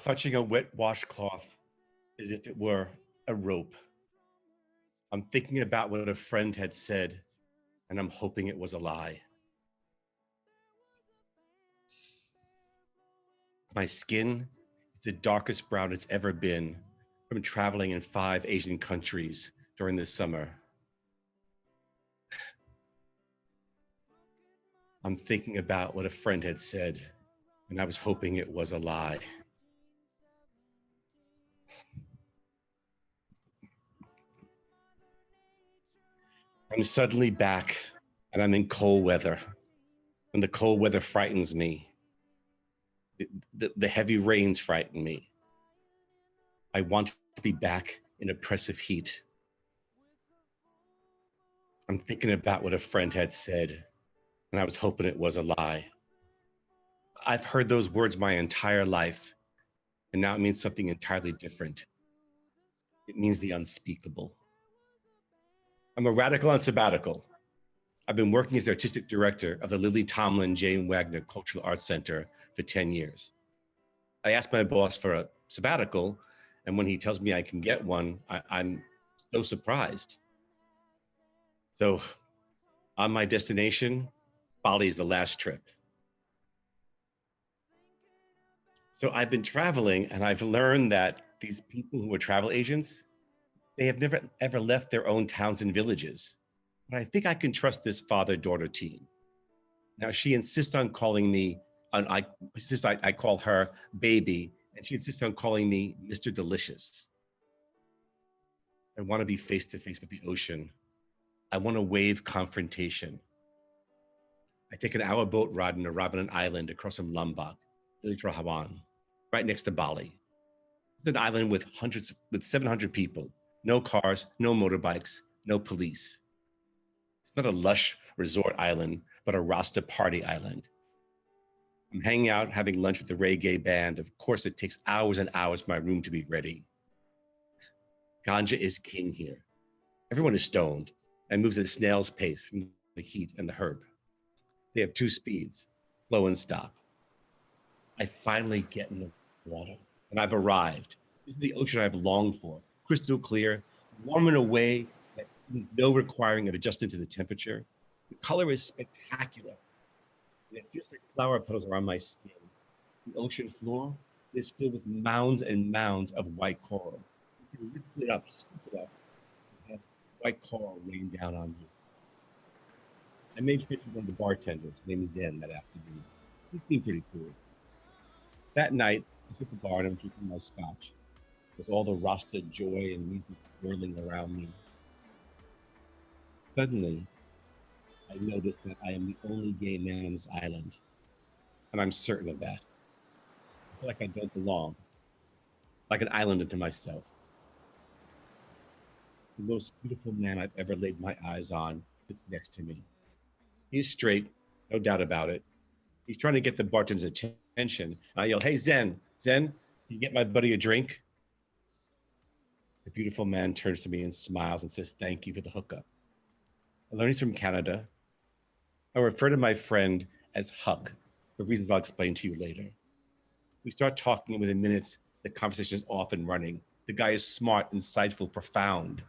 clutching a wet washcloth as if it were a rope. I'm thinking about what a friend had said, and I'm hoping it was a lie. My skin is the darkest brown it's ever been from traveling in 5 Asian countries during the summer. I'm thinking about what a friend had said, and I was hoping it was a lie. I'm suddenly back, and I'm in cold weather, and the cold weather frightens me. The heavy rains frighten me. I want to be back in oppressive heat. I'm thinking about what a friend had said, and I was hoping it was a lie. I've heard those words my entire life, and now it means something entirely different. It means the unspeakable. I'm a radical on sabbatical. I've been working as the artistic director of the Lily Tomlin Jane Wagner Cultural Arts Center for 10 years. I asked my boss for a sabbatical, and when he tells me I can get one, I'm so surprised. So on my destination, Bali's the last trip. So I've been traveling, and I've learned that these people who are travel agents, they have never ever left their own towns and villages. But I think I can trust this father-daughter team. Now she insists on calling me, I call her baby, and she insists on calling me Mr. Delicious. I want to be face to face with the ocean. I want to wave confrontation. I take an hour boat ride on a Robben Island across from Lombok, Gili Trawangan, right next to Bali. It's an island with 700 people, no cars, no motorbikes, no police. It's not a lush resort island, but a Rasta party island. I'm hanging out, having lunch with the reggae band. Of course, it takes hours and hours for my room to be ready. Ganja is king here. Everyone is stoned and moves at a snail's pace from the heat and the herb. They have 2 speeds, flow and stop. I finally get in the water, and I've arrived. This is the ocean I've longed for, crystal clear, warm in a way that needs no requiring of adjusting to the temperature. The color is spectacular, and it feels like flower petals are on my skin. The ocean floor is filled with mounds and mounds of white coral. You can lift it up, scoop it up, and have white coral rain down on you. I made friends with one of the bartenders named Zen that afternoon. He seemed pretty cool. That night, I sit at the bar and I'm drinking my scotch with all the Rasta joy and music whirling around me. Suddenly, I notice that I am the only gay man on this island, and I'm certain of that. I feel like I don't belong, like an island unto myself. The most beautiful man I've ever laid my eyes on sits next to me. He's straight, no doubt about it. He's trying to get the bartender's attention. I yell, "Hey, Zen, can you get my buddy a drink?" The beautiful man turns to me and smiles and says, "Thank you for the hookup." I learned he's from Canada. I refer to my friend as Huck for reasons I'll explain to you later. We start talking, and within minutes, the conversation is off and running. The guy is smart, insightful, profound.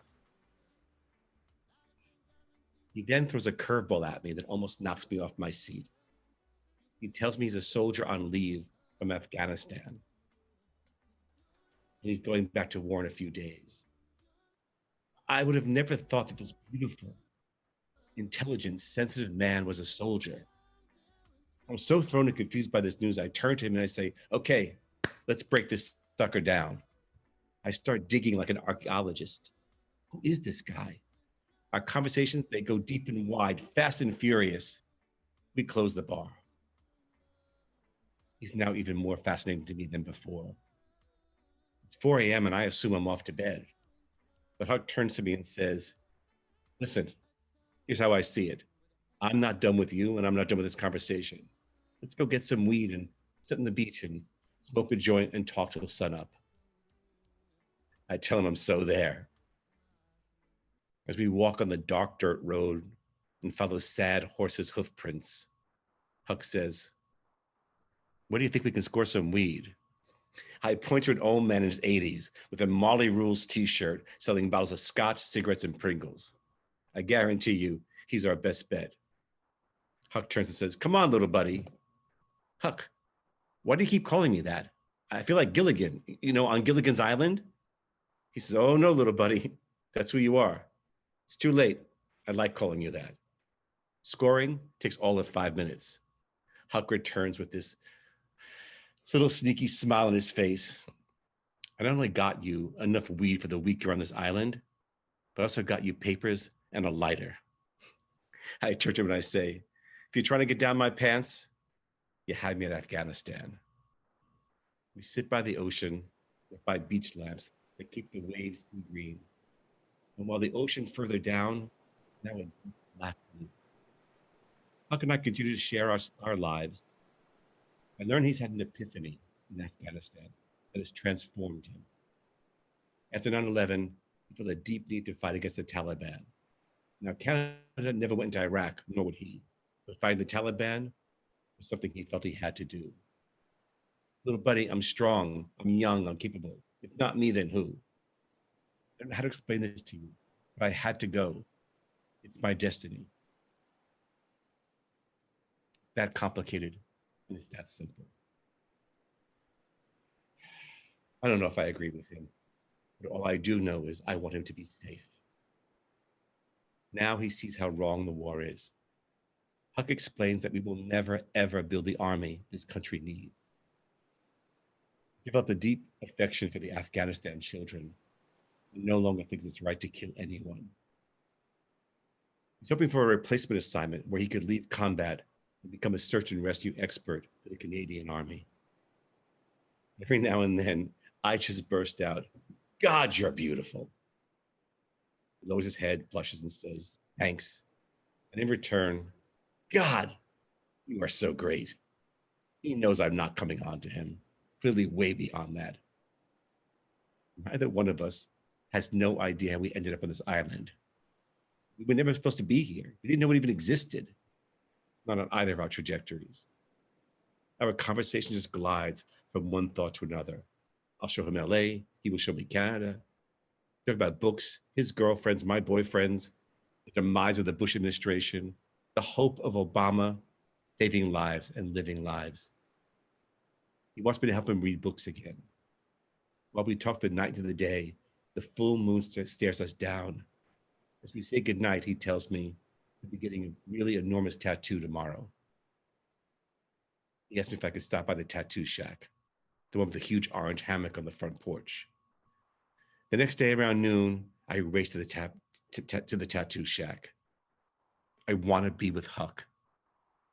He then throws a curveball at me that almost knocks me off my seat. He tells me he's a soldier on leave from Afghanistan, and he's going back to war in a few days. I would have never thought that this beautiful, intelligent, sensitive man was a soldier. I'm so thrown and confused by this news. I turn to him and I say, "Okay, let's break this sucker down." I start digging like an archaeologist. Who is this guy? Our conversations, they go deep and wide, fast and furious. We close the bar. He's now even more fascinating to me than before. It's 4 a.m. and I assume I'm off to bed. But Huck turns to me and says, "Listen, here's how I see it. I'm not done with you, and I'm not done with this conversation. Let's go get some weed and sit on the beach and smoke a joint and talk till sun up." I tell him I'm so there. As we walk on the dark dirt road and follow sad horses' hoof prints, Huck says, "Where do you think we can score some weed?" I point to an old man in his 80s with a Molly Rules t-shirt selling bottles of scotch, cigarettes, and Pringles. I guarantee you, he's our best bet. Huck turns and says, "Come on, little buddy." "Huck, why do you keep calling me that? I feel like Gilligan, on Gilligan's Island." He says, "Oh, no, little buddy. That's who you are. It's too late. I like calling you that." Scoring takes all of 5 minutes. Huck returns with this little sneaky smile on his face. "I not only got you enough weed for the week you're on this island, but I also got you papers and a lighter." I turn to him and I say, "If you're trying to get down my pants, you had me at Afghanistan." We sit by the ocean, by beach lamps that keep the waves green. And while the ocean further down, now in black blue. How can I continue to share our lives? I learned he's had an epiphany in Afghanistan that has transformed him. After 9/11, he felt a deep need to fight against the Taliban. Now, Canada never went into Iraq, nor would he. But fighting the Taliban was something he felt he had to do. "Little buddy, I'm strong, I'm young, I'm capable. If not me, then who?" I don't know how to explain this to you, but I had to go. It's my destiny. It's that complicated, and it's that simple. I don't know if I agree with him, but all I do know is I want him to be safe. Now he sees how wrong the war is. Huck explains that we will never, ever build the army this country needs. Give up a deep affection for the Afghanistan children and no longer thinks it's right to kill anyone. He's hoping for a replacement assignment where he could leave combat and become a search and rescue expert for the Canadian Army. Every now and then, I just burst out, "God, you're beautiful." He lowers his head, blushes, and says, "Thanks." And in return, "God, you are so great." He knows I'm not coming on to him, clearly way beyond that. Neither one of us has no idea how we ended up on this island. We were never supposed to be here. We didn't know it even existed, not on either of our trajectories. Our conversation just glides from one thought to another. I'll show him LA, he will show me Canada. Talk about books, his girlfriends, my boyfriends, the demise of the Bush administration, the hope of Obama saving lives and living lives. He wants me to help him read books again. While we talk the night into the day, the full moon stares us down. As we say goodnight, he tells me he'll be getting a really enormous tattoo tomorrow. He asked me if I could stop by the tattoo shack, the one with the huge orange hammock on the front porch. The next day around noon, I race to the tattoo shack. I want to be with Huck.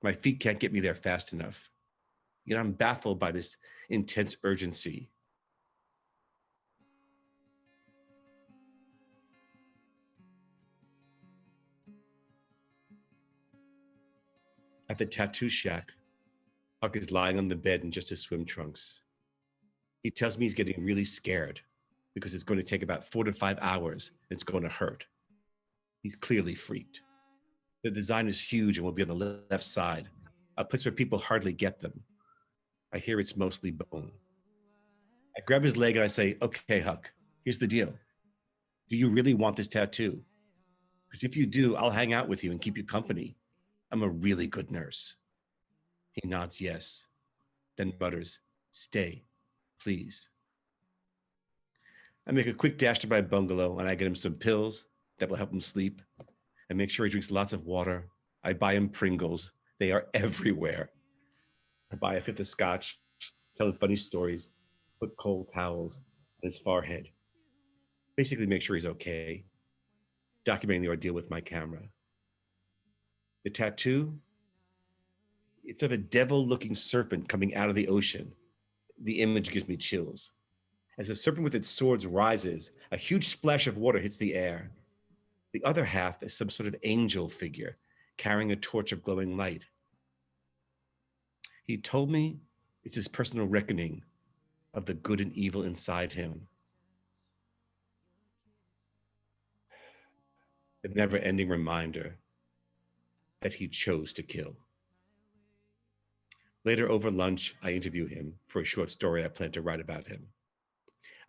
My feet can't get me there fast enough. Yet I'm baffled by this intense urgency. At the tattoo shack, Huck is lying on the bed in just his swim trunks. He tells me he's getting really scared because it's going to take about 4 to 5 hours and it's going to hurt. He's clearly freaked. The design is huge and will be on the left side, a place where people hardly get them. I hear it's mostly bone. I grab his leg and I say, "Okay, Huck, here's the deal. Do you really want this tattoo? Because if you do, I'll hang out with you and keep you company. I'm a really good nurse." He nods yes, then mutters, "Stay, please." I make a quick dash to my bungalow and I get him some pills that will help him sleep. I make sure he drinks lots of water. I buy him Pringles. They are everywhere. I buy a fifth of scotch, tell him funny stories, put cold towels on his forehead. Basically make sure he's okay, documenting the ordeal with my camera. The tattoo, it's of a devil-looking serpent coming out of the ocean. The image gives me chills. As the serpent with its swords rises, a huge splash of water hits the air. The other half is some sort of angel figure carrying a torch of glowing light. He told me it's his personal reckoning of the good and evil inside him. The never-ending reminder that he chose to kill. Later over lunch, I interview him for a short story I plan to write about him.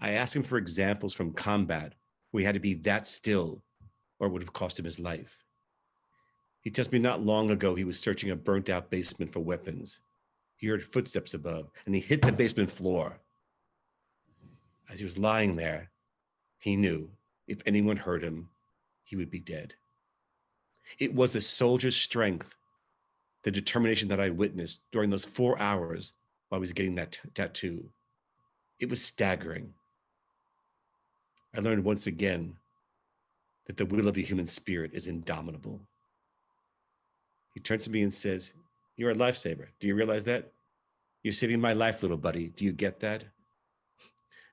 I ask him for examples from combat where he had to be that still or it would have cost him his life. He tells me not long ago he was searching a burnt out basement for weapons. He heard footsteps above and he hit the basement floor. As he was lying there, he knew if anyone heard him, he would be dead. It was a soldier's strength, the determination that I witnessed during those 4 hours while I was getting that tattoo. It was staggering. I learned once again that the will of the human spirit is indomitable. He turns to me and says, "You're a lifesaver. Do you realize that? You're saving my life, little buddy. Do you get that?"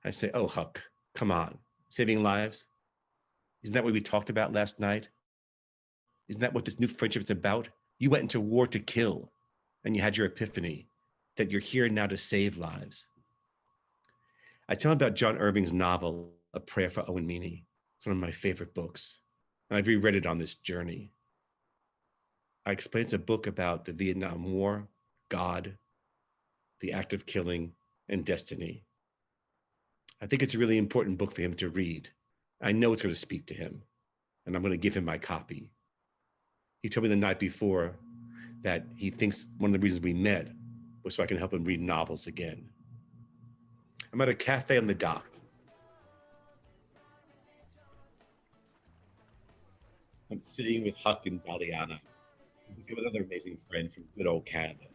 I say, "Oh, Huck, come on. Saving lives? Isn't that what we talked about last night? Isn't that what this new friendship is about? You went into war to kill, and you had your epiphany that you're here now to save lives." I tell him about John Irving's novel, A Prayer for Owen Meany. It's one of my favorite books, and I've reread it on this journey. I explain it's a book about the Vietnam War, God, the act of killing, and destiny. I think it's a really important book for him to read. I know it's going to speak to him, and I'm going to give him my copy. He told me the night before that he thinks one of the reasons we met was so I can help him read novels again. I'm at a cafe on the dock. I'm sitting with Huck and Daliana, who's become another amazing friend from good old Canada.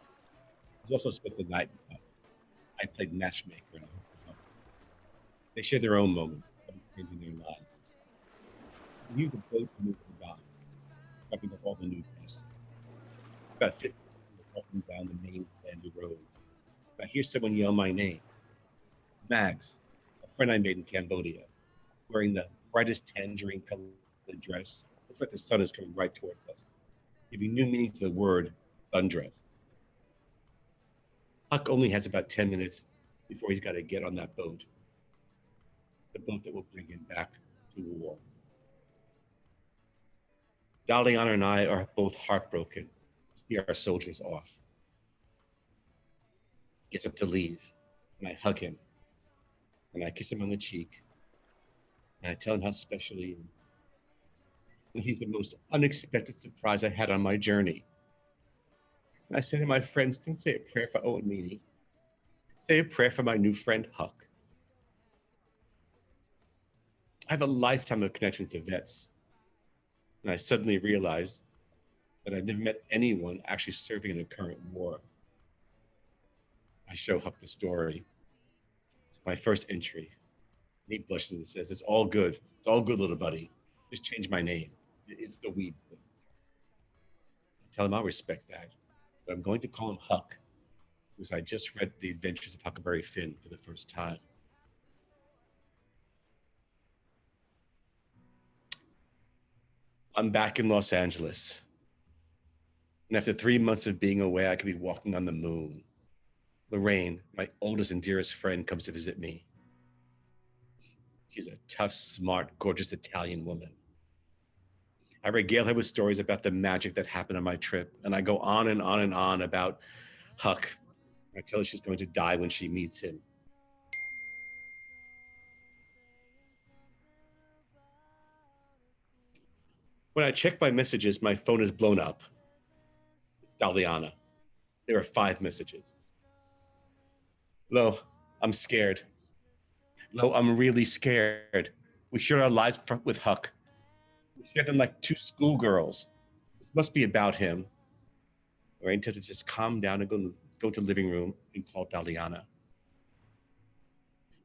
He's also spent the night with Huck. I played matchmaker and Huck. They share their own moments of changing their lives. We use the boat to move to the dock, wrapping up all the new guests. About 50 people walking down the main sandy road. I hear someone yell my name. Mags, a friend I made in Cambodia, wearing the brightest tangerine colored dress. Looks like the sun is coming right towards us, giving new meaning to the word sundress. Huck only has about 10 minutes before he's got to get on that boat, the boat that will bring him back to war. Daliana and I are both heartbroken to see our soldiers off. He gets up to leave, and I hug him, and I kiss him on the cheek, and I tell him how special he is. And he's the most unexpected surprise I had on my journey. And I said to my friends, "Don't say a prayer for Owen Meany. Say a prayer for my new friend, Huck." I have a lifetime of connections to vets. And I suddenly realized that I'd never met anyone actually serving in the current war. I show Huck the story, my first entry. And he blushes and says, "It's all good. It's all good, little buddy. Just change my name. It's the weed thing." I tell him I'll respect that. But I'm going to call him Huck because I just read The Adventures of Huckleberry Finn for the first time. I'm back in Los Angeles. And after 3 months of being away, I could be walking on the moon. Lorraine, my oldest and dearest friend, comes to visit me. She's a tough, smart, gorgeous Italian woman. I regale her with stories about the magic that happened on my trip, and I go on and on and on about Huck. I tell her she's going to die when she meets him. When I check my messages, my phone is blown up. It's Daliana. There are 5 messages. "Lo, I'm scared. Lo, I'm really scared. We shared our lives with Huck. We shared them like 2 schoolgirls. This must be about him." Lorraine tells her to just calm down and go to the living room and call Daliana.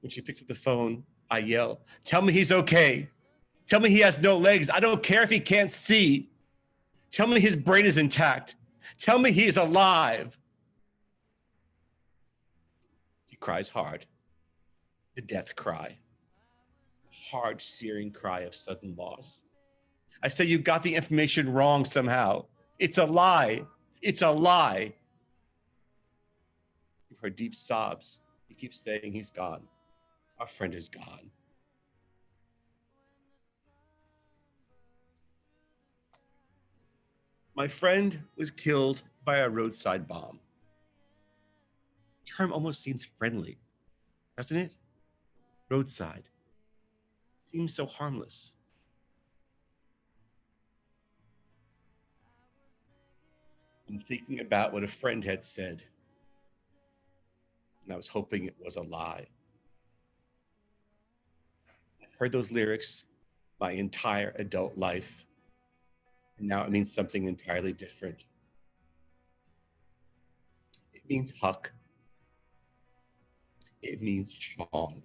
When she picks up the phone, I yell, "Tell me he's okay. Tell me he has no legs. I don't care if he can't see. Tell me his brain is intact. Tell me he is alive." She cries hard. The death cry. Hard, searing cry of sudden loss. I say, "You got the information wrong somehow. It's a lie. It's a lie." Her deep sobs. He keeps saying he's gone. Our friend is gone. My friend was killed by a roadside bomb. term almost seems friendly, doesn't it? Roadside. Seems so harmless. I'm thinking about what a friend had said, and I was hoping it was a lie. I've heard those lyrics my entire adult life, and now it means something entirely different. It means Huck. It means Sean.